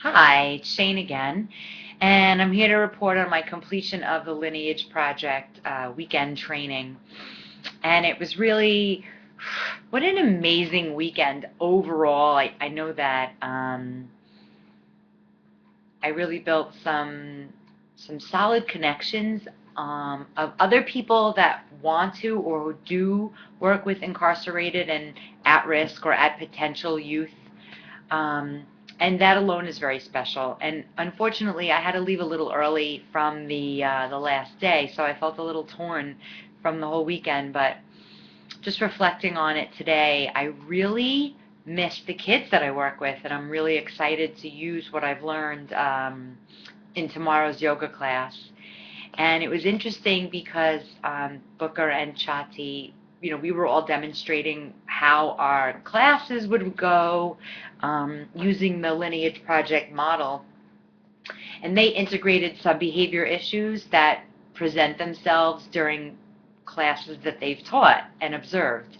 Hi, it's Shane again, and I'm here to report on my completion of the Lineage Project weekend training. And it was really, what an amazing weekend overall. I know that I really built some solid connections of other people that want to or who do work with incarcerated and at-risk or at potential youth. Um, and that alone is very special. And unfortunately, I had to leave a little early from the last day, so I felt a little torn from the whole weekend. But just reflecting on it today, I really miss the kids that I work with, and I'm really excited to use what I've learned in tomorrow's yoga class. And it was interesting because Booker and Chati, we were all demonstrating how our classes would go using the Lineage Project model. And they integrated some behavior issues that present themselves during classes that they've taught and observed.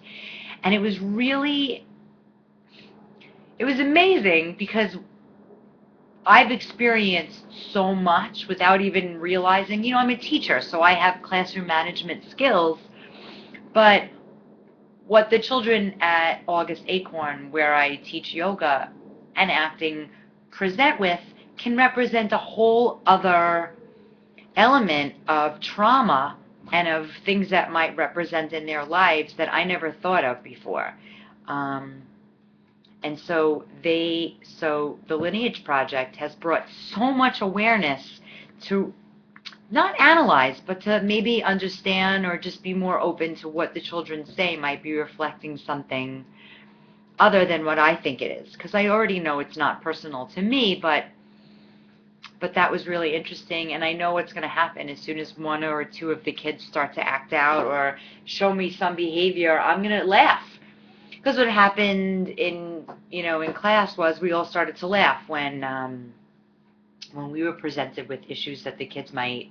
And it was amazing because I've experienced so much without even realizing, I'm a teacher, so I have classroom management skills, but what the children at August Acorn, where I teach yoga and acting, present with can represent a whole other element of trauma and of things that might represent in their lives that I never thought of before. Um, and so the Lineage Project has brought so much awareness to not analyze, but to maybe understand or just be more open to what the children say might be reflecting something other than what I think it is. Because I already know it's not personal to me, but that was really interesting, and I know what's going to happen as soon as one or two of the kids start to act out or show me some behavior. I'm going to laugh. Because what happened in class was we all started to laugh when we were presented with issues that the kids might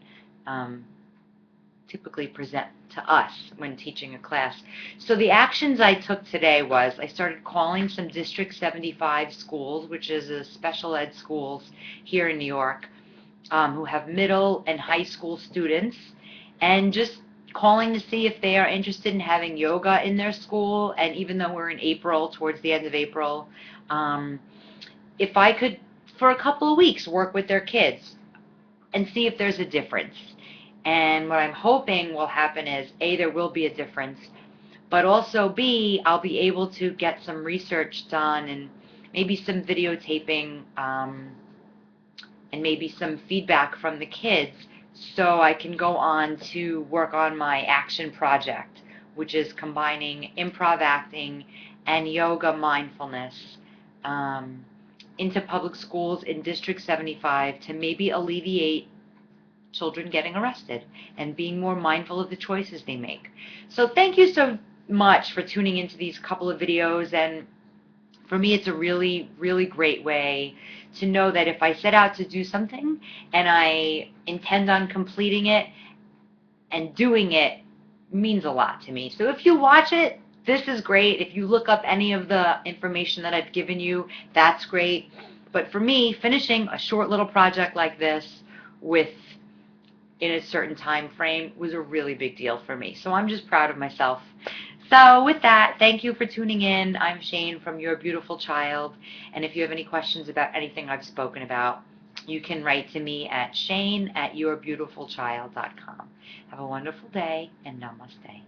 typically present to us when teaching a class. So the actions I took today was I started calling some District 75 schools, which is a special ed schools here in New York, who have middle and high school students, and just calling to see if they are interested in having yoga in their school. And even though we're in April, towards the end of April, if I could, for a couple of weeks, work with their kids and see if there's a difference. And what I'm hoping will happen is, A, there will be a difference, but also, B, I'll be able to get some research done and maybe some videotaping and maybe some feedback from the kids so I can go on to work on my action project, which is combining improv acting and yoga mindfulness into public schools in District 75 to maybe alleviate children getting arrested and being more mindful of the choices they make. So thank you so much for tuning into these couple of videos, and for me it's a really, really great way to know that if I set out to do something and I intend on completing it and doing it means a lot to me. So if you watch it, this is great. If you look up any of the information that I've given you, that's great. But for me, finishing a short little project like this with in a certain time frame was a really big deal for me. So I'm just proud of myself. So with that, thank you for tuning in. I'm Shane from Your Beautiful Child. And if you have any questions about anything I've spoken about, you can write to me at shane@yourbeautifulchild.com. Have a wonderful day, and namaste.